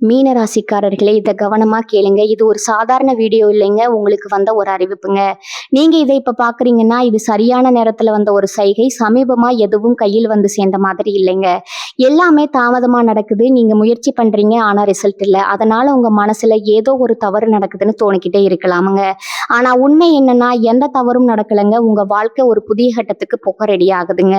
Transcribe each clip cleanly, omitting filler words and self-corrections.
மீன ராசிக்காரர்களே, இத கவனமா கேளுங்க. இது ஒரு சாதாரண வீடியோ இல்லைங்க. உங்களுக்கு வந்த ஒரு அறிவிப்புங்க. நீங்க இத இப்ப பார்க்குறீங்கன்னா, இது சரியான நேரத்துல வந்த ஒரு சைகை. சமீபமா எதுவும் கையில் வந்து சேர்ந்த மாதிரி இல்லைங்க. எல்லாமே தாமதமா நடக்குது. நீங்க முயற்சி பண்றீங்க, ஆனா ரிசல்ட் இல்ல. அதனால உங்க மனசுல ஏதோ ஒரு தவறு நடக்குதுன்னு தோணிக்கிட்டே இருக்கலாமுங்க. ஆனா உண்மை என்னன்னா, எந்த தவறும் நடக்கலங்க. உங்க வாழ்க்கை ஒரு புதிய கட்டத்துக்கு போக ரெடி ஆகுதுங்க.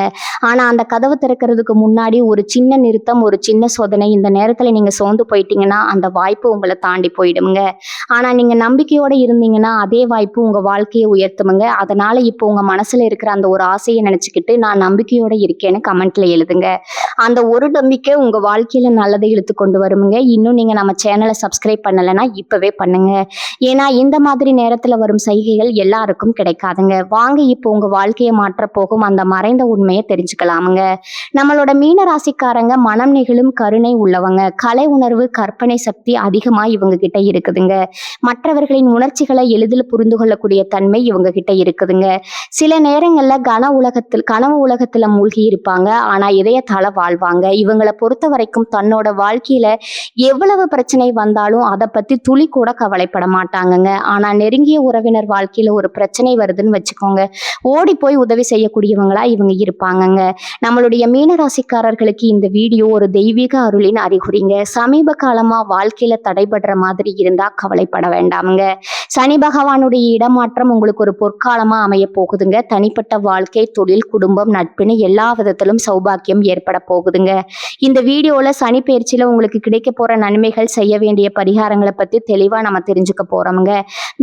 ஆனா அந்த கதவு திறக்கிறதுக்கு முன்னாடி ஒரு சின்ன நிறுத்தம், ஒரு சின்ன சோதனை. இந்த நேரத்துல நீங்க சோர்ந்து போயிட்டீங்கன்னா, அந்த வாய்ப்பு உங்களை தாண்டி போயிடுங்க. ஆனா நீங்க நம்பிக்கையோட இருந்தீங்கன்னா, அதே வாய்ப்பு உங்க வாழ்க்கையை உயர்த்துமுங்க. அதனால இப்போ உங்க மனசுல இருக்கிற அந்த ஒரு ஆசையை நினைச்சுக்கிட்டு, நான் நம்பிக்கையோட இருக்கேன்னு கமெண்ட்ல எழுதுங்க. அந்த ஒரு நம்பிக்கை உங்க வாழ்க்கையில நல்லதை இழுத்து கொண்டு வருமுங்க. இன்னும் நீங்க நம்ம சேனலை சப்ஸ்கிரைப் பண்ணலைன்னா இப்பவே பண்ணுங்க. ஏன்னா இந்த மாதிரி நேரத்துல வரும் சைகைகள் எல்லாருக்கும் கிடைக்காதுங்க. வாங்க இப்போ உங்க வாழ்க்கையை மாற்ற போகும் அந்த மறைந்த உண்மையை தெரிஞ்சுக்கலாமுங்க. நம்மளோட மீன ராசிக்காரங்க மனம் நெகிழும் கருணை உள்ளவங்க. கலை உணர்வு, கற்பனை சக்தி அதிகமா இவங்க கிட்ட இருக்குதுங்க. மற்றவர்களின் உணர்ச்சிகளை எளிதில் புரிந்து கொள்ளக்கூடிய தன்மை இவங்க கிட்ட இருக்குதுங்க. சில நேரங்கள்ல கனவு உலகத்துல மூழ்கி இருப்பாங்க. ஆனா இதயத்தால வாழ்வாங்க. இவங்களை பொறுத்த வரைக்கும் தன்னோட வாழ்க்கையில எவ்வளவு பிரச்சனை வந்தாலும் அதை பத்தி துளி கூட கவலைப்பட மாட்டாங்கங்க. ஆனா நெருங்கிய உறவினர் வாழ்க்கையில ஒரு பிரச்சனை வருதுன்னு வச்சுக்கோங்க, ஓடி போய் உதவி செய்யக்கூடியவங்களா இவங்க இருப்பாங்கங்க. நம்மளுடைய மீனராசிக்காரர்களுக்கு இந்த வீடியோ ஒரு தெய்வீக அருளின் அறிகுறிங்க. சமீப காலமா வாழ்க்கையில தடைபடுற மாதிரி இருந்தா கவலைப்பட வேண்டாமுங்க. சனி பகவானுடைய இடமாற்றம் உங்களுக்கு ஒரு பொற்காலமா அமைய போகுதுங்க. தனிப்பட்ட வாழ்க்கை, தொழில், குடும்பம், நட்புன்னு எல்லா விதத்திலும் சௌபாக்கியம் ஏற்பட போகுதுங்க. இந்த வீடியோல சனி பயிற்சியில உங்களுக்கு கிடைக்க போற நன்மைகள், செய்ய வேண்டிய பரிகாரங்களை பத்தி தெளிவா நம்ம தெரிஞ்சுக்க போறோமுங்க.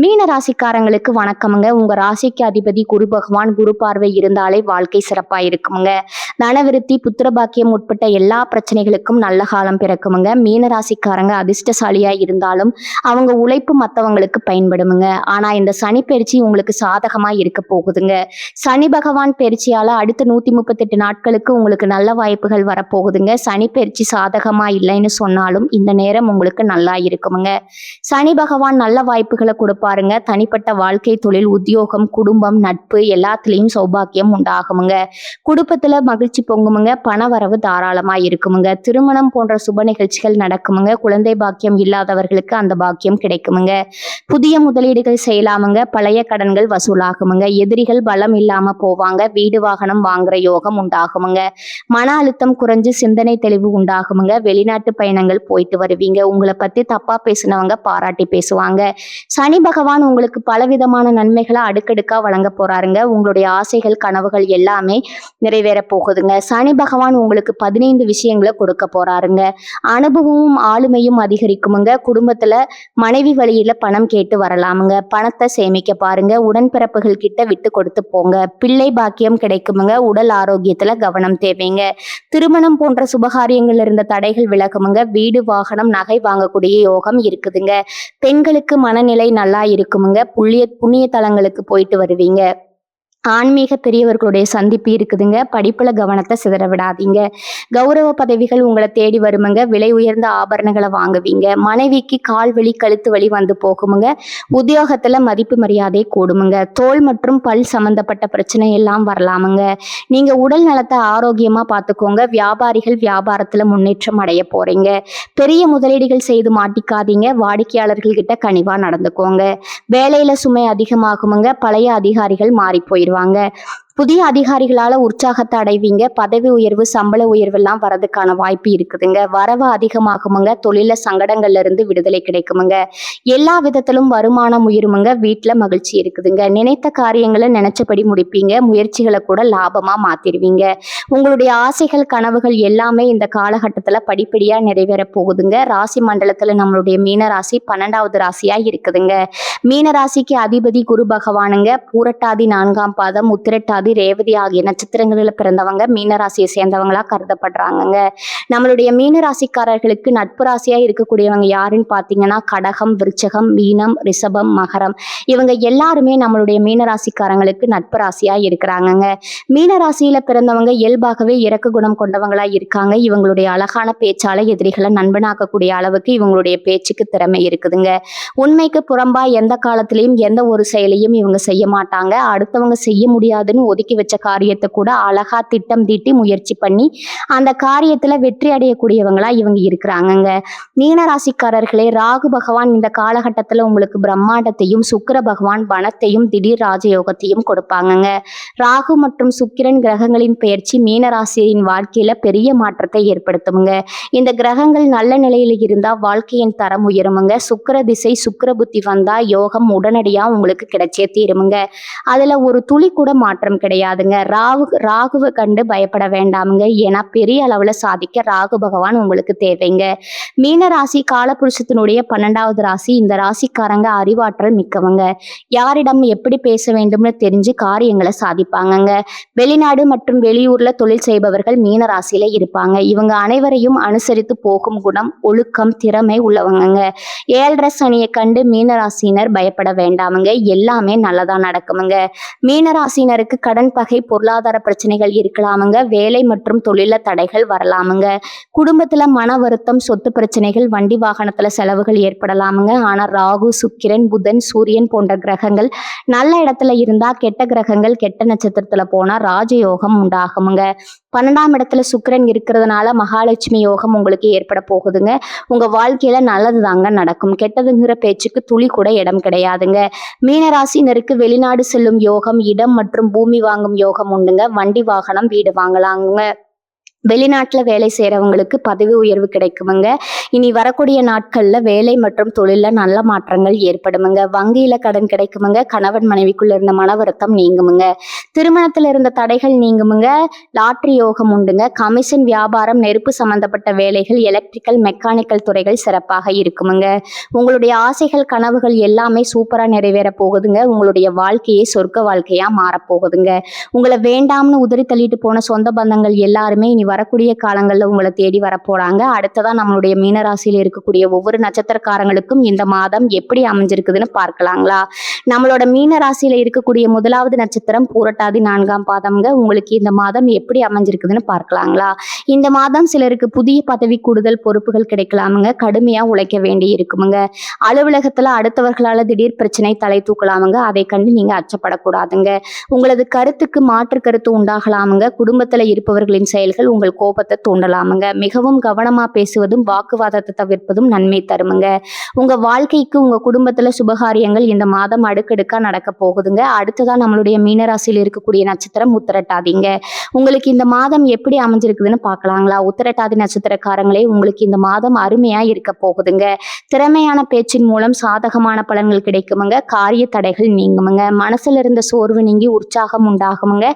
மீன ராசிக்காரங்களுக்கு வணக்கமுங்க. உங்க ராசிக்கு அதிபதி குரு பகவான். குரு பார்வை இருந்தாலே வாழ்க்கை சிறப்பா இருக்குமுங்க. தனவிருத்தி, புத்திரபாக்கியம் உட்பட்ட எல்லா பிரச்சனைகளுக்கும் நல்ல காலம் பிறக்குமுங்க. மீன ராசிக்காரங்க அதிர்ஷ்டசாலியா இருந்தாலும் அவங்க உழைப்பு மற்றவங்களுக்கு பயன்படுமுங்க. ஆனா இந்த சனி பயிற்சி உங்களுக்கு சாதகமா இருக்க போகுதுங்க. சனி பகவான் பயிற்சியால அடுத்த 138 நாட்களுக்கு உங்களுக்கு நல்ல வாய்ப்புகள் வரப்போகுதுங்க. சனி பயிற்சி சாதகமா இல்லைன்னு சொன்னாலும் இந்த நேரம் உங்களுக்கு நல்லா இருக்குமுங்க. சனி பகவான் நல்ல வாய்ப்புகளை கொடுப்பாருங்க. தனிப்பட்ட வாழ்க்கை, தொழில், உத்தியோகம், குடும்பம், நட்பு எல்லாத்துலயும் சௌபாக்கியம் உண்டாகுமுங்க. குடும்பத்துல மகிழ்ச்சி பொங்குமுங்க. பண வரவு தாராளமா இருக்குமுங்க. திருமணம் போன்ற சுப நிகழ்ச்சிகள் நடக்குமுங்க. குழந்தை பாக்கியம் இல்லாதவர்களுக்கு அந்த பாக்கியம் கிடைக்குமுங்க. புதிய முதலீடுகள் செய்யலாமுங்க. பழைய கடன்கள் வசூலாகுமுங்க. எதிரிகள் பலம் இல்லாம போவாங்க. வீடு வாகனம் வாங்குற யோகம் உண்டாகுமுங்க. மன அழுத்தம் குறைஞ்சு சிந்தனை தெளிவு உண்டாகுமுங்க. வெளிநாட்டு பயணங்கள் போயிட்டு வருவீங்க. உங்களை பத்தி தப்பா பேசினவங்க பாராட்டி பேசுவாங்க. சனி பகவான் உங்களுக்கு பலவிதமான நன்மைகளை அடுக்கடுக்கா வழங்க போறாருங்க. உங்களுடைய ஆசைகள், கனவுகள் எல்லாமே நிறைவேற போகுதுங்க. சனி பகவான் உங்களுக்கு 15 விஷயங்களை கொடுக்க போறாருங்க. அனுபவமும் ஆளுமையும் அதிகரிக்குமுங்க. குடும்பத்துல மனைவி வழியில பணம் கேட்டு வரலாமுங்க. பணத்தை சேமிக்க பாருங்க. உடன்பிறப்புகள் கிட்ட விட்டு கொடுத்து போங்க. பிள்ளை பாக்கியம் கிடைக்குமுங்க. உடல் ஆரோக்கியத்துல கவனம் தேவைங்க. திருமணம் போன்ற சுபகாரியங்கள் இருந்த தடைகள் விலகுமுங்க. வீடு, வாகனம், நகை வாங்கக்கூடிய யோகம் இருக்குதுங்க. பெண்களுக்கு மனநிலை நல்லா இருக்குமுங்க. புண்ணிய தலங்களுக்கு போயிட்டு வருவீங்க. ஆன்மீக பெரியவர்களுடைய சந்திப்பு இருக்குதுங்க. படிப்புல கவனத்தை சிதற விடாதீங்க. கௌரவ பதவிகள் உங்களை தேடி வருமுங்க. விலை உயர்ந்த ஆபரணங்களை வாங்குவீங்க. மனைவிக்கு கால் வலி, கழுத்து வலி வந்து போகுமுங்க. உத்தியோகத்துல மதிப்பு மரியாதை கூடுமுங்க. தோல் மற்றும் பல் சம்பந்தப்பட்ட பிரச்சனை எல்லாம் வரலாமுங்க. நீங்க உடல் நலத்தை ஆரோக்கியமா பார்த்துக்கோங்க. வியாபாரிகள் வியாபாரத்துல முன்னேற்றம் அடைய போறீங்க. பெரிய முதலீடுகள் செய்து மாட்டிக்காதீங்க. வாடிக்கையாளர்கள் கிட்ட கனிவா நடந்துக்கோங்க. வேலையில சுமை அதிகமாகுமுங்க. பழைய அதிகாரிகள் மாறி போயிடுவாங்க. புதிய அதிகாரிகளால உற்சாகத்தை அடைவீங்க. பதவி உயர்வு, சம்பள உயர்வு எல்லாம் வரதுக்கான வாய்ப்பு இருக்குதுங்க. வரவு அதிகமாகுமுங்க. தொழில சங்கடங்கள்ல இருந்து விடுதலை கிடைக்குமுங்க. எல்லா விதத்திலும் வருமானம் உயருமுங்க. வீட்டுல மகிழ்ச்சி இருக்குதுங்க. நினைத்த காரியங்களை நினைச்சபடி முடிப்பீங்க. முயற்சிகளை கூட லாபமா மாத்திருவீங்க. உங்களுடைய ஆசைகள், கனவுகள் எல்லாமே இந்த காலகட்டத்துல படிப்படியா நிறைவேற போகுதுங்க. ராசி மண்டலத்துல நம்மளுடைய மீன ராசி 12வது ராசியா இருக்குதுங்க. மீன ராசிக்கு அதிபதி குரு பகவானுங்க. பூரட்டாதி 4ஆம் பாதம், உத்திரட்டாதி, ரேவதி ஆகிய நட்சத்திரங்களில் பிறந்தவங்க மீனராசியை சேர்ந்தவங்களா கருதப்படுறாங்கங்க. நம்மளுடைய மீனராசிக்காரர்களுக்கு நட்பு ராசியா இருக்கக்கூடியவங்க யாருன்னு பார்த்தீங்கன்னா கடகம், விருச்சகம், மீனம், ரிஷபம், மகரம். இவங்க எல்லாருமே நம்மளுடைய மீனராசிக்காரங்களுக்கு நட்பு ராசியா இருக்கிறாங்கங்க. மீனராசியில பிறந்தவங்க இயல்பாகவே இரக்க குணம் கொண்டவங்களா இருக்காங்க. இவங்களுடைய அழகான பேச்சால எதிரிகளை நண்பனாக்கக்கூடிய அளவுக்கு இவங்களுடைய பேச்சுக்கு திறமை இருக்குதுங்க. உண்மைக்கு புறம்பா எந்த காலத்திலையும் எந்த ஒரு செயலையும் இவங்க செய்ய மாட்டாங்க. அடுத்தவங்க செய்ய முடியாதுன்னு ஒதுக்கி வச்ச காரியத்தை கூட அழகா திட்டம் தீட்டி முயற்சி பண்ணி அந்த காரியத்துல வெற்றி அடையக்கூடியவங்களா இவங்க இருக்கிறாங்கங்க. மீனராசிக்காரர்களே, ராகு பகவான் இந்த காலகட்டத்துல உங்களுக்கு பிரம்மாண்டத்தையும், சுக்கிர பகவான் பணத்தையும் திடீர் ராஜயோகத்தையும் கொடுப்பாங்கங்க. ராகு மற்றும் சுக்கிரன் கிரகங்களின் பெயர்ச்சி மீனராசியின் வாழ்க்கையில பெரிய மாற்றத்தை ஏற்படுத்துமுங்க. இந்த கிரகங்கள் நல்ல நிலையில இருந்தா வாழ்க்கையின் தரம் உயருமுங்க. சுக்கிர திசை சுக்கிர புத்தி வந்தா யோகம் உடனடியா உங்களுக்கு கிடைச்சே தீருமுங்க. அதுல ஒரு துளி கூட மாற்றம் கிடையாதுங்க. ராகுவை கண்டு பயப்பட வேண்டாமுங்க. ஏன்னா பெரிய அளவுல சாதிக்க ராகு பகவான் உங்களுக்கு தேவைங்க. மீன ராசி காலபுருஷத்தினுடைய 12வது ராசி. இந்த ராசிக்காரங்க அறிவாற்றல் மிக்கவங்க. யாரிடம் எப்படி பேச வேண்டும்னு தெரிஞ்சு காரியங்களை சாதிப்பாங்கங்க. வெளிநாடு மற்றும் வெளியூர்ல தொழில் செய்பவர்கள் மீன ராசியில இருப்பாங்க. இவங்க அனைவரையும் அனுசரித்து போகும் குணம், ஒழுக்கம், திறமை உள்ளவங்க. 7.5 சனியை கண்டு மீனராசினர் பயப்பட வேண்டாமுங்க. எல்லாமே நல்லதா நடக்குமுங்க. மீனராசினருக்கு கடன் பகை, பொருளாதார பிரச்சனைகள் இருக்கலாமுங்க. வேலை மற்றும் தொழில தடைகள் வரலாமுங்க. குடும்பத்துல மன வருத்தம், சொத்து பிரச்சனைகள், வண்டி வாகனத்துல செலவுகள் ஏற்படலாமுங்க. ஆனா ராகு, சுக்கிரன், புதன், சூரியன் போன்ற கிரகங்கள் நல்ல இடத்துல இருந்தா, கெட்ட கிரகங்கள் கெட்ட நட்சத்திரத்துல போனா ராஜயோகம் உண்டாகுமுங்க. 12ஆம் இடத்துல சுக்கிரன் இருக்கிறதுனால மகாலட்சுமி யோகம் உங்களுக்கு ஏற்பட போகுதுங்க. உங்க வாழ்க்கையில நல்லது தாங்க நடக்கும். கெட்டதுங்கிற பேச்சுக்கு துளி கூட இடம் கிடையாதுங்க. மீனராசினருக்கு வெளிநாடு செல்லும் யோகம், இடம் மற்றும் பூமி வாங்கும் யோகம் உண்டுங்க. வண்டி வாகனம், வீடு வாங்கலாங்க. வெளிநாட்டில் வேலை செய்கிறவங்களுக்கு பதவி உயர்வு கிடைக்குமுங்க. இனி வரக்கூடிய நாட்களில் வேலை மற்றும் தொழிலில் நல்ல மாற்றங்கள் ஏற்படுமுங்க. வங்கியில் கடன் கிடைக்குமுங்க. கணவன் மனைவிக்குள்ள இருந்த மன வருத்தம் நீங்குமுங்க. திருமணத்தில் இருந்த தடைகள் நீங்குமுங்க. லாட்ரி யோகம் உண்டுங்க. கமிஷன், வியாபாரம், நெருப்பு சம்பந்தப்பட்ட வேலைகள், எலக்ட்ரிக்கல், மெக்கானிக்கல் துறைகள் சிறப்பாக இருக்குமுங்க. உங்களுடைய ஆசைகள், கனவுகள் எல்லாமே சூப்பராக நிறைவேற போகுதுங்க. உங்களுடைய வாழ்க்கையே சொர்க்க வாழ்க்கையாக மாறப்போகுதுங்க. உங்களை வேண்டாம்னு உதறி தள்ளிட்டு போன சொந்த பந்தங்கள் எல்லாருமே இனி வரக்கூடிய காலங்களில் உங்களை தேடி வரப்போறாங்க. அடுத்ததான் நம்மளுடைய மீனராசியில் இருக்கக்கூடிய ஒவ்வொரு நட்சத்திரக்காரங்களுக்கும் இந்த மாதம் எப்படி அமைஞ்சிருக்குதுன்னு பார்க்கலாங்களா? நம்மளோட மீனராசியில இருக்கக்கூடிய 1வது நட்சத்திரம் பூரட்டாதி 4ஆம் பாதம்ங்க. உங்களுக்கு இந்த மாதம் எப்படி அமைஞ்சிருக்குதுன்னு பார்க்கலாங்களா? இந்த மாதம் சிலருக்கு புதிய பதவி, கூடுதல் பொறுப்புகள் கிடைக்கலாமுங்க. கடுமையா உழைக்க வேண்டி இருக்குமுங்க. அலுவலகத்துல அடுத்தவர்களால திடீர் பிரச்சனை தலை தூக்கலாமுங்க. அதை கண்டு நீங்க அச்சப்படக்கூடாதுங்க. உங்களது கருத்துக்கு மாற்று கருத்து உண்டாகலாமுங்க. குடும்பத்துல இருப்பவர்களின் செயல்கள் உங்கள் கோபத்தை தூண்டலாமுங்க. மிகவும் கவனமா பேசுவதும் வாக்குவாதத்தை தவிர்ப்பதும் நன்மை தருமுங்க. உங்க வாழ்க்கைக்கு, உங்க குடும்பத்துல சுபகாரியங்கள் இந்த மாதம் அடுக்கடுக்கா நடக்க போகுதுங்க. அடுத்ததான் நம்மளுடைய மீனராசியில் இருக்கக்கூடிய நட்சத்திரம் உத்திரட்டாதிங்க. உங்களுக்கு இந்த மாதம் எப்படி அமைஞ்சிருக்குதுன்னு பார்க்கலாங்களா? உத்திரட்டாதி நட்சத்திரக்காரங்களே, உங்களுக்கு இந்த மாதம் அருமையா இருக்க போகுதுங்க. திறமையான பேச்சின் மூலம் சாதகமான பலன்கள் கிடைக்குமுங்க. காரிய தடைகள் நீங்குமுங்க. மனசுல இருந்த சோர்வு நீங்கி உற்சாகம் உண்டாகுமுங்க.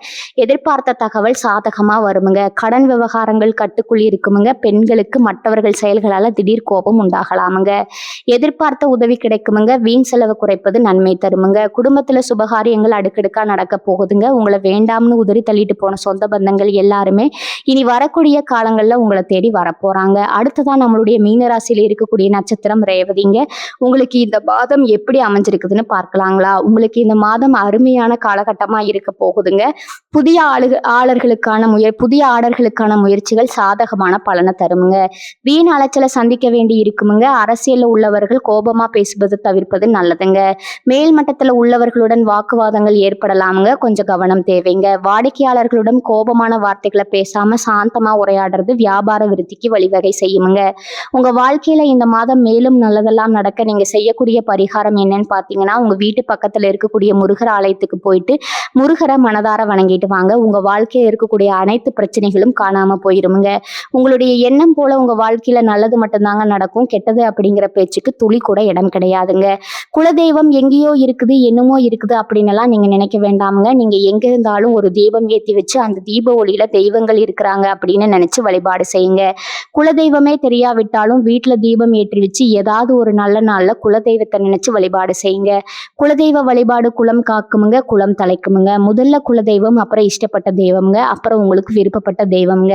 எதிர்பார்த்த தகவல் சாதகமா வருமுங்க. கடன் விவகாரங்கள் கட்டுக்குள் இருக்குமுங்க. பெண்களுக்கு மற்றவர்கள் செயல்களால திடீர் கோபம் உண்டாகலாமுங்க. எதிர்பார்த்த உதவி கிடைக்குமுங்க. வீண் செலவு குறைப்பது நன்மை தருமுங்க. குடும்பத்துல சுபகாரியங்கள் அடுக்கடுக்கா நடக்க போகுதுங்க. உங்களை வேண்டாம்னு உதறி தள்ளிட்டு போன சொந்த பந்தங்கள் எல்லாருமே இனி வரக்கூடிய காலங்கள்ல உங்களை தேடி வரப்போறாங்க. அடுத்ததான் நம்மளுடைய மீனராசியில் இருக்கக்கூடிய நட்சத்திரம் ரேவதிங்க. உங்களுக்கு இந்த மாதம் எப்படி அமைஞ்சிருக்குதுன்னு பார்க்கலாங்களா? உங்களுக்கு இந்த மாதம் அருமையான காலகட்டமா இருக்க போகுதுங்க. புதிய ஆர்டர்களுக்கான முயற்சிகள் சாதகமான பலனை தருமுங்க. வீண் அலைச்சலை சந்திக்க வேண்டி இருக்குமுங்க. அரசியல்ல உள்ளவர்கள் கோபமா பேசுவதை தவிர்ப்பது நல்லதுங்க. மேல்மட்டத்துல உள்ளவர்களுடன் வாக்குவாதங்கள் ஏற்படலாமுங்க. கொஞ்சம் கவனம் தேவைங்க. வாடிக்கையாளர்களுடன் கோபமான வார்த்தைகளை பேசாம சாந்தமா உரையாடுறது வியாபார விருத்திக்கு வழிவகை செய்யுமுங்க. உங்க வாழ்க்கையில இந்த மாதம் மேலும் நல்லதெல்லாம் நடக்க நீங்க செய்யக்கூடிய பரிகாரம் என்னன்னு பாத்தீங்கன்னா, உங்க வீட்டு பக்கத்துல இருக்கக்கூடிய முருகர் ஆலயத்துக்கு போயிட்டு முருகரை மனதார வணங்கிட்டு வாங்க. உங்க வாழ்க்கையில இருக்கக்கூடிய அனைத்து பிரச்சனைகளும் காணாம போயிருமுங்க. உங்களுடைய எண்ணம் போல உங்க வாழ்க்கையில நல்லது மட்டும்தாங்க நடக்கும். கெட்டது அப்படிங்கிற பேச்சுக்கு துளி கூட இடம் கிடையாதுங்க. குலதெய்வம் எங்கேயோ இருக்குது, என்னமோ இருக்குது அப்படின்னு எல்லாம் நீங்க நினைக்க வேண்டாமுங்க. நீங்க எங்க இருந்தாலும் ஒரு தீபம் ஏற்றி வச்சு அந்த தீப ஒளியில தெய்வங்கள் இருக்கிறாங்க அப்படின்னு நினைச்சு வழிபாடு செய்யுங்க. குலதெய்வமே தெரியாவிட்டாலும் வீட்டுல தீபம் ஏற்றி வச்சு ஏதாவது ஒரு நல்ல நாள்ல குலதெய்வத்தை நினைச்சு வழிபாடு செய்யுங்க. குலதெய்வ வழிபாடு குலம் காக்குமுங்க, குலம் தலைக்குமுங்க. முதல்ல குலதெய்வம், அப்புறம் இஷ்டப்பட்ட தெய்வம்ங்க, அப்புறம் உங்களுக்கு விருப்பப்பட்ட தெய்வம்ங்க.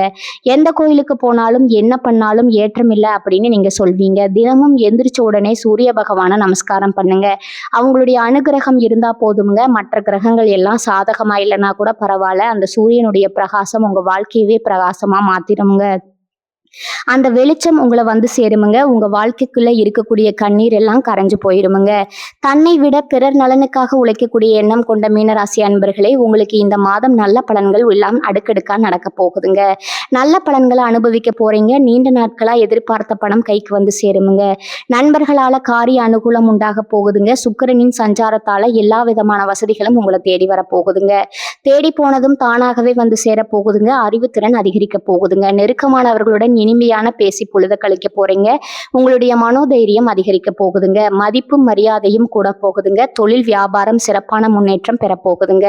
எந்த கோயிலுக்கு போனாலும் என்ன பண்ணாலும் ஏற்றம் இல்லை அப்படின்னு நீங்க சொல்வீங்க. தினமும் எந்திரிச்ச உடனே சூரிய பகவானை நமஸ்காரம் பண்ணுங்க. அவங்களுடைய அனுகிரகம் இருந்தா போதுங்க. மற்ற கிரகங்கள் எல்லாம் சாதகமா இல்லைன்னா கூட பரவாயில்ல. அந்த சூரியனுடைய பிரகாசம் உங்க வாழ்க்கையவே பிரகாசமா மாத்திருங்க. அந்த வெளிச்சம் உங்களை வந்து சேருமுங்க. உங்க வாழ்க்கைக்குள்ள இருக்கக்கூடிய கண்ணீர் எல்லாம் கரைஞ்சு போயிருமுங்க. தன்னை விட பிறர் நலனுக்காக உழைக்கக்கூடிய எண்ணம் கொண்ட மீனராசி அன்பர்களே, உங்களுக்கு இந்த மாதம் நல்ல பலன்கள் எல்லாம் அடுக்கடுக்கா நடக்க போகுதுங்க. நல்ல பலன்களை அனுபவிக்க போறீங்க. நீண்ட நாட்களா எதிர்பார்த்த பணம் கைக்கு வந்து சேருமுங்க. நண்பர்களால காரிய அனுகூலம் உண்டாக போகுதுங்க. சுக்கிரனின் சஞ்சாரத்தால எல்லா விதமான வசதிகளும் உங்களை தேடி வர போகுதுங்க. தேடி போனதும் தானாகவே வந்து சேர போகுதுங்க. அறிவுத்திறன் அதிகரிக்க போகுதுங்க. நெருக்கமானவர்களுடன் இனிமையான பேசி பொழுத கழிக்க போறீங்க. உங்களுடைய மனோதைரியம் அதிகரிக்க போகுதுங்க. மதிப்பும் மரியாதையும் கூட போகுதுங்க. தொழில் வியாபாரம் சிறப்பான முன்னேற்றம் பெற போகுதுங்க.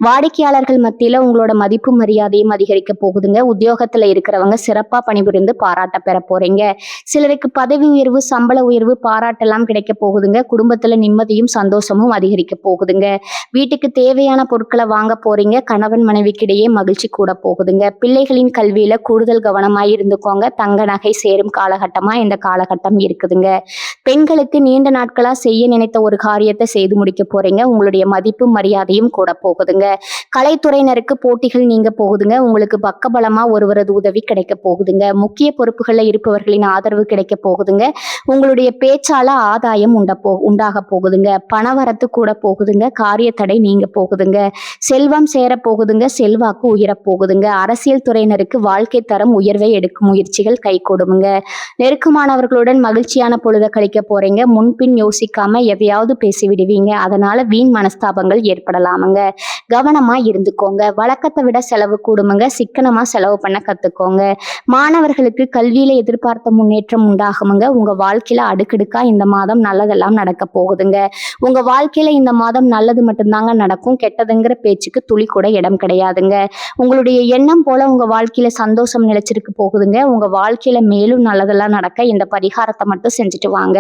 வாடிக்கையாளர்கள் மத்தியில உங்களோட மதிப்பும் மரியாதையும் அதிகரிக்க போகுதுங்க. உத்தியோகத்துல இருக்கிறவங்க சிறப்பா பணிபுரிந்து பாராட்ட பெற போறீங்க. சிலருக்கு பதவி உயர்வு, சம்பள உயர்வு, பாராட்டெல்லாம் கிடைக்க போகுதுங்க. குடும்பத்துல நிம்மதியும் சந்தோஷமும் அதிகரிக்க போகுதுங்க. வீட்டுக்கு தேவையான பொருட்களை வாங்க போறீங்க. கணவன் மனைவிக்கிடையே மகிழ்ச்சி கூட போகுதுங்க. பிள்ளைகளின் கல்வியில கூடுதல் கவனமாய் இருந்துக்கோங்க. தங்க நகை சேரும் காலகட்டமா இந்த காலகட்டம் இருக்குதுங்க. பெண்களுக்கு நீண்ட நாட்களா செய்ய நினைத்த ஒரு காரியத்தை செய்து முடிக்க போறீங்க. உங்களுடைய மதிப்பும் மரியாதையும் கூட போகுதுங்க. கலைத்துறையினருக்கு போட்டிகள் நீங்க போகுதுங்க. உங்களுக்கு பக்கபலமா ஒருவரது உதவி கிடைக்க போகுதுங்க. முக்கிய பொறுப்புகளில் இருப்பவர்களின் ஆதரவு கிடைக்க போகுதுங்க. உங்களுடைய பேச்சால ஆதாயம் உண்டாக போகுதுங்க. பணவரத்து கூட போகுதுங்க. காரிய தடை நீங்க போகுதுங்க. செல்வம் சேர போகுதுங்க. செல்வாக்கு உயர போகுதுங்க. அரசியல் துறையினருக்கு வாழ்க்கை தரம் உயர்வை எடுக்கும் முயற்சிகள் கை கொடுமுங்க. நெருக்கமானவர்களுடன் மகிழ்ச்சியான பொழுத கழிக்க போறீங்க. முன்பின் யோசிக்காம எதையாவது பேசி விடுவீங்க. அதனால வீண் மனஸ்தாபங்கள் ஏற்படலாமுங்க. கவனமா இருந்துக்கோங்க. வழக்கத்தை விட செலவு கூடுமுங்க. சிக்கனமா செலவு பண்ண கத்துக்கோங்க. மாணவர்களுக்கு கல்வியில எதிர்பார்த்த முன்னேற்றம் உண்டாகுமுங்க. உங்க வாழ்க்கையில அடுக்கடுக்கா இந்த மாதம் நல்லதெல்லாம் நடக்க போகுதுங்க. உங்க வாழ்க்கையில இந்த மாதம் நல்லது மட்டும்தாங்க நடக்கும். கெட்டதுங்கிற பேச்சுக்கு துளி கூட இடம் கிடையாதுங்க. உங்களுடைய எண்ணம் போல உங்க வாழ்க்கையில சந்தோஷம் நிலைச்சிருக்கு போகுதுங்க. உங்க வாழ்க்கையில மேலும் நல்லதெல்லாம் நடக்க இந்த பரிகாரத்தை மட்டும் செஞ்சுட்டு வாங்க.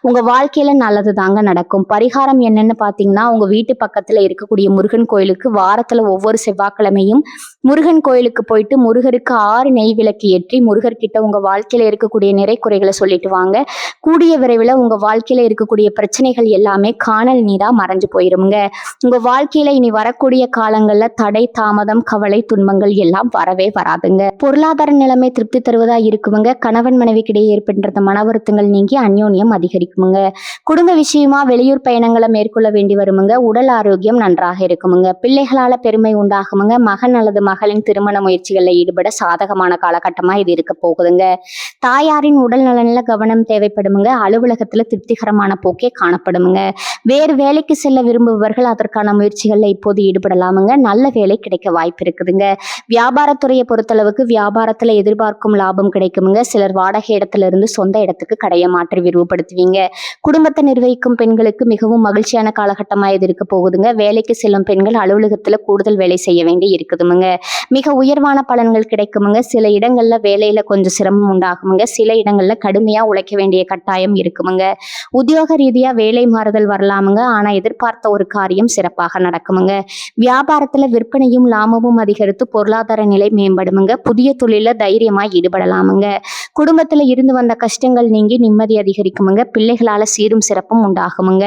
உங்க வாழ்க்கையில நல்லது தாங்க நடக்கும். பரிகாரம் என்னன்னு பாத்தீங்கன்னா, உங்க வீட்டு பக்கத்துல இருக்கக்கூடிய முருகன் கோயிலுக்கு வாரத்துல ஒவ்வொரு செவ்வாய்க்கிழமையும் முருகன் கோயிலுக்கு போயிட்டு முருகருக்கு 6 நெய் விளக்கு ஏற்றி முருகர்கிட்ட உங்க வாழ்க்கையில இருக்கக்கூடிய நிறை குறைகளை சொல்லிட்டு வாங்க. கூடிய விரைவில் உங்க வாழ்க்கையில இருக்கக்கூடிய பிரச்சனைகள் எல்லாமே காணல் நீரா மறைஞ்சு போயிருமுங்க. உங்க வாழ்க்கையில இனி வரக்கூடிய காலங்கள்ல தடை, தாமதம், கவலை, துன்பங்கள் எல்லாம் வரவே வராதுங்க. பொருளாதார நிலைமை திருப்தி தருவதா இருக்குமுங்க. கணவன் மனைவிக்கிடையே ஏற்படுற மன வருத்தங்கள் நீங்கி அந்யோன்யம் அதிகரிக்குமுங்க. குடும்ப விஷயமா வெளியூர் பயணங்களை மேற்கொள்ள வேண்டி வருமுங்க. உடல் ஆரோக்கியம் நன்றாக இருக்குமுங்க. பிள்ளைகளால பெருமை உண்டாகுமுங்க. மகன் அல்லது மகளின் திருமண முயற்சிகளில் ஈடுபட சாதகமான காலகட்டமா இது இருக்க போகுதுங்க. தாயாரின் உடல் நலன்ல கவனம் தேவைப்படுமுங்க. அலுவலகத்துல திருப்திகரமான போக்கே காணப்படுமுங்க. வேறு வேலைக்கு செல்ல விரும்புபவர்கள் அதற்கான முயற்சிகள்ல இப்போது ஈடுபடலாமுங்க. நல்ல வேலை கிடைக்க வாய்ப்பு இருக்குதுங்க. வியாபாரத்துறையை பொறுத்தளவுக்கு வியாபாரத்துல எதிர்பார்க்கும் லாபம் கிடைக்குமுங்க. சிலர் வாடகை இடத்துல இருந்து சொந்த இடத்துக்கு கடையை மாற்றி விரிவுபடுத்துவீங்க. குடும்பத்தை நிர்வகிக்கும் பெண்களுக்கு மிகவும் மகிழ்ச்சியான காலகட்டமா இது இருக்க போகுதுங்க. வேலைக்கு செல்லும் பெண்கள் அலுவலகத்துல கூடுதல் வேலை செய்ய வேண்டி இருக்குதுமுங்க. மிக உயர்வான பலன்கள் கிடைக்குமுங்க. சில இடங்கள்ல வேலையில கொஞ்சம் சிரமம் உண்டாகுமுங்க. சில இடங்கள்ல கடுமையா உழைக்க வேண்டிய கட்டாயம் இருக்குமுங்க. உத்தியோக ரீதியா வேலை மாறுதல் வரலாமுங்க. ஆனா எதிர்பார்த்த ஒரு காரியம் சிறப்பாக நடக்குமுங்க. வியாபாரத்துல விற்பனையும் லாபமும் அதிகரித்து பொருளாதார நிலை மேம்படுமுங்க. புதிய தொழில தைரியமா ஈடுபடலாமுங்க. குடும்பத்துல இருந்து வந்த கஷ்டங்கள் நீங்கி நிம்மதி அதிகரிக்குமுங்க. பிள்ளைகளால சீரும் சிறப்பும் உண்டாகுமுங்க.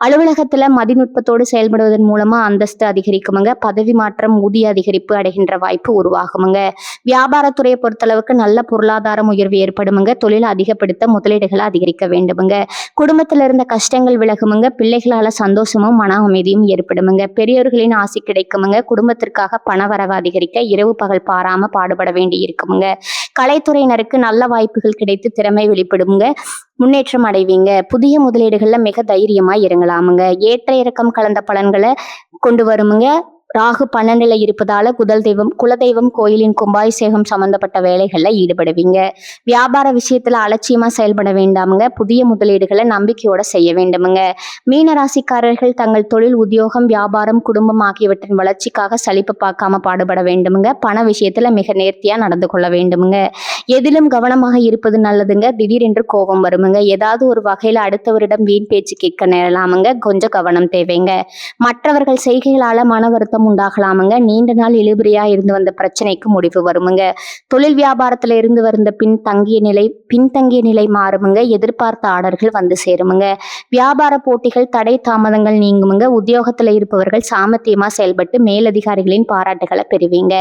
அலுவலகத்துல மதிநுட்பத்தோடு செயல்படுவதன் மூலமா அந்தஸ்து அதிகரிக்குமுங்க. பதவி மாற்றம், ஊதிய அதிகரிப்பு அடைகின்ற வாய்ப்பு உருவாகுமுங்க. வியாபாரத்துறையை பொறுத்தளவுக்கு நல்ல பொருளாதாரம் உயர்வு ஏற்படுமுங்க. தொழிலை அதிகப்படுத்த முதலீடுகளை அதிகரிக்க வேண்டுமுங்க. குடும்பத்துல இருந்த கஷ்டங்கள் விலகுமுங்க. பிள்ளைகளால சந்தோஷமும் மன அமைதியும் ஏற்படுமுங்க. பெரியோர்களின் ஆசி கிடைக்குமுங்க. குடும்பத்திற்காக பண வரவு அதிகரிக்க இரவு பகல் பாராம பாடுபட வேண்டி இருக்குமுங்க. கலைத்துறையினருக்கு நல்ல வாய்ப்புகள் கிடைத்து திறமை வெளிப்படுமுங்க. முன்னேற்றம் அடைவீங்க. புதிய முதலீடுகள்ல மிக தைரியமா இறங்கலாமுங்க. ஏற்ற இறக்கம் கலந்த பலன்களை கொண்டு வருமுங்க. ராகு 12ல இருப்பதால குலதெய்வம் கோயிலின் கும்பாபிஷேகம் சம்பந்தப்பட்ட வேலைகள்ல ஈடுபடுவீங்க. வியாபார விஷயத்துல அலட்சியமா செயல்பட வேண்டாமுங்க. புதிய முதலீடுகளை நம்பிக்கையோட செய்ய வேண்டுமுங்க. மீனராசிக்காரர்கள் தங்கள் தொழில், உத்தியோகம், வியாபாரம், குடும்பம் ஆகியவற்றின் வளர்ச்சிக்காக சலிப்பு பார்க்காம பாடுபட வேண்டுமுங்க. பண விஷயத்துல மிக நேர்த்தியா நடந்து கொள்ள வேண்டுமுங்க. எதிலும் கவனமாக இருப்பது நல்லதுங்க. திடீரென்று கோபம் வருமுங்க. ஏதாவது ஒரு வகையில அடுத்தவரிடம் வீண் பேச்சு கேட்க நேரலாமுங்க. கொஞ்சம் கவனம் தேவைங்க. மற்றவர்கள் செய்கைகளால மன வருத்தம் உண்டாகலாமுங்க. நீண்ட நாள் இழுபறியா இருந்து வந்த பிரச்சனைக்கு முடிவு வருமுங்க. தொழில் வியாபாரத்துல இருந்து வந்த பின்தங்கிய நிலை மாறுமுங்க. எதிர்பார்த்த ஆர்டர்கள் வந்து சேருமுங்க. வியாபார போட்டிகள், தடை, தாமதங்கள் நீங்குமுங்க. உத்தியோகத்துல இருப்பவர்கள் சாமர்த்தியமா செயல்பட்டு மேலதிகாரிகளின் பாராட்டுகளை பெறுவீங்க.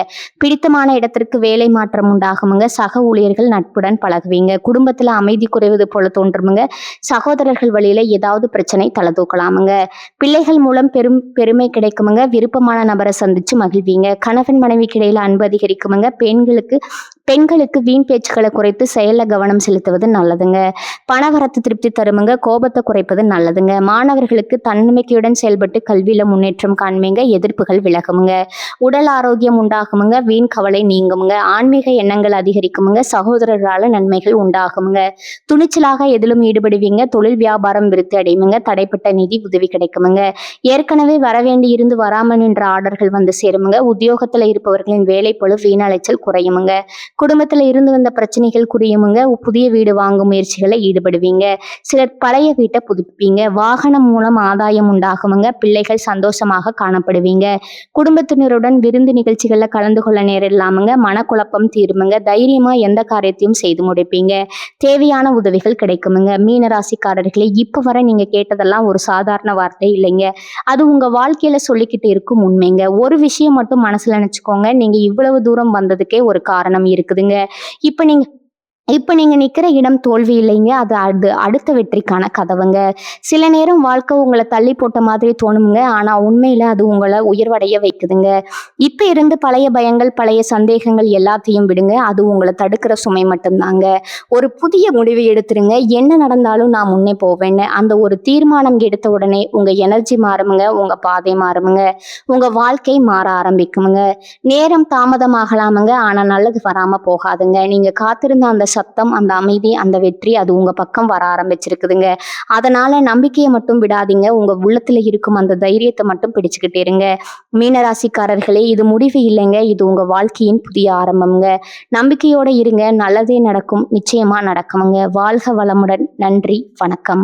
பிடித்தமான இடத்திற்கு வேலை மாற்றம் உண்டாகுமுங்க. சக ஊழியர்கள் நட்புடன் பழகுவீங்க. குடும்பத்துல அமைதி குறைவது போல தோன்றுமுங்க. சகோதரர்கள் வழியில ஏதாவது பிரச்சனை தலை தூக்கலாமுங்க. பிள்ளைகள் மூலம் பெருமை கிடைக்குமுங்க. விருப்பமான நபரை சந்திச்சு மகிழ்வீங்க. கணவன் மனைவிக்கு இடையில அன்பு அதிகரிக்குமுங்க. பெண்களுக்கு வீண் பேச்சுக்களை குறைத்து செயல்ல கவனம் செலுத்துவது நல்லதுங்க. பணவரத்து திருப்தி தருமுங்க. கோபத்தை குறைப்பது நல்லதுங்க. மாணவர்களுக்கு தன்னம்பிக்கையுடன் செயல்பட்டு கல்வியில முன்னேற்றம் காண்பீங்க. எதிர்ப்புகள் விலகுமுங்க. உடல் ஆரோக்கியம் உண்டாகுமுங்க. வீண் கவலை நீங்குமுங்க. ஆன்மீக எண்ணங்கள் அதிகரிக்குமுங்க. சகோதரர்களால நன்மைகள் உண்டாகுமுங்க. துணிச்சலாக எதிலும் ஈடுபடுவீங்க. தொழில் வியாபாரம் விருத்தி அடையுமுங்க. தடைப்பட்ட நிதி உதவி கிடைக்குமுங்க. ஏற்கனவே வரவேண்டி இருந்து வராமல் நின்ற ஆர்டர்கள் வந்து சேருமுங்க. உத்தியோகத்துல இருப்பவர்களின் வேலை பளு வீண் அலைச்சல் குறையுமுங்க. குடும்பத்துல இருந்து வந்த பிரச்சனைகள் குறையுமுங்க. புதிய வீடு வாங்கும் முயற்சிகளை ஈடுபடுவீங்க. சிலர் பழைய வீட்டை புதுப்பிப்பீங்க. வாகனம் மூலம் ஆதாயம் உண்டாகுமுங்க. பிள்ளைகள் சந்தோஷமாக காணப்படுவீங்க. குடும்பத்தினருடன் விருந்து நிகழ்ச்சிகள்ல கலந்து கொள்ள நேரிடலாமுங்க. மனக்குழப்பம் தீருமுங்க. தைரியமா எந்த காரியத்தையும் செய்து முடிப்பீங்க. தேவையான உதவிகள் கிடைக்குமுங்க. மீனராசிக்காரர்களே, இப்ப வர நீங்க கேட்டதெல்லாம் ஒரு சாதாரண வார்த்தை இல்லைங்க. அது உங்க வாழ்க்கையில சொல்லிக்கிட்டு இருக்கும் உண்மைங்க. ஒரு விஷயம் மட்டும் மனசுல நினைச்சுக்கோங்க. நீங்க இவ்வளவு தூரம் வந்ததுக்கே ஒரு காரணம் இருக்குதுங்க. இப்ப நீங்க நிக்கிற இடம் தோல்வி இல்லைங்க. அது அடுத்த வெற்றிக்கான கதவுங்க. சில நேரம் வாழ்க்கை உங்களை தள்ளி போட்ட மாதிரி தோணுங்க. ஆனா உண்மையில அது உங்களை உயர்வடைய வைக்குதுங்க. இப்ப இருந்து பழைய பயங்கள், பழைய சந்தேகங்கள் எல்லாத்தையும் விடுங்க. அது உங்களை தடுக்கிற சுமை மட்டும்தாங்க. ஒரு புதிய முடிவை எடுத்துருங்க. என்ன நடந்தாலும் நான் முன்னே போவேன்னு அந்த ஒரு தீர்மானம் எடுத்த உடனே உங்க எனர்ஜி மாறுமுங்க. உங்க பாதை மாறுமுங்க. உங்க வாழ்க்கை மாற ஆரம்பிக்குமுங்க. நேரம் தாமதமாகலாமுங்க. ஆனா நல்லது வராம போகாதுங்க. நீங்க காத்திருந்த அந்த சத்தம், அந்த அமைதி, அந்த வெற்றி அது உங்க பக்கம் வர ஆரம்பிச்சிருக்குதுங்க. அதனால நம்பிக்கையை மட்டும் விடாதீங்க. உங்க உள்ளத்துல இருக்கும் அந்த தைரியத்தை மட்டும் பிடிச்சுக்கிட்டே இருங்க. மீனராசிக்காரர்களே, இது முடிவு இல்லைங்க. இது உங்க வாழ்க்கையின் புதிய ஆரம்பம்ங்க. நம்பிக்கையோட இருங்க. நல்லதே நடக்கும். நிச்சயமா நடக்குமுங்க. வாழ்க வளமுடன். நன்றி. வணக்கம்.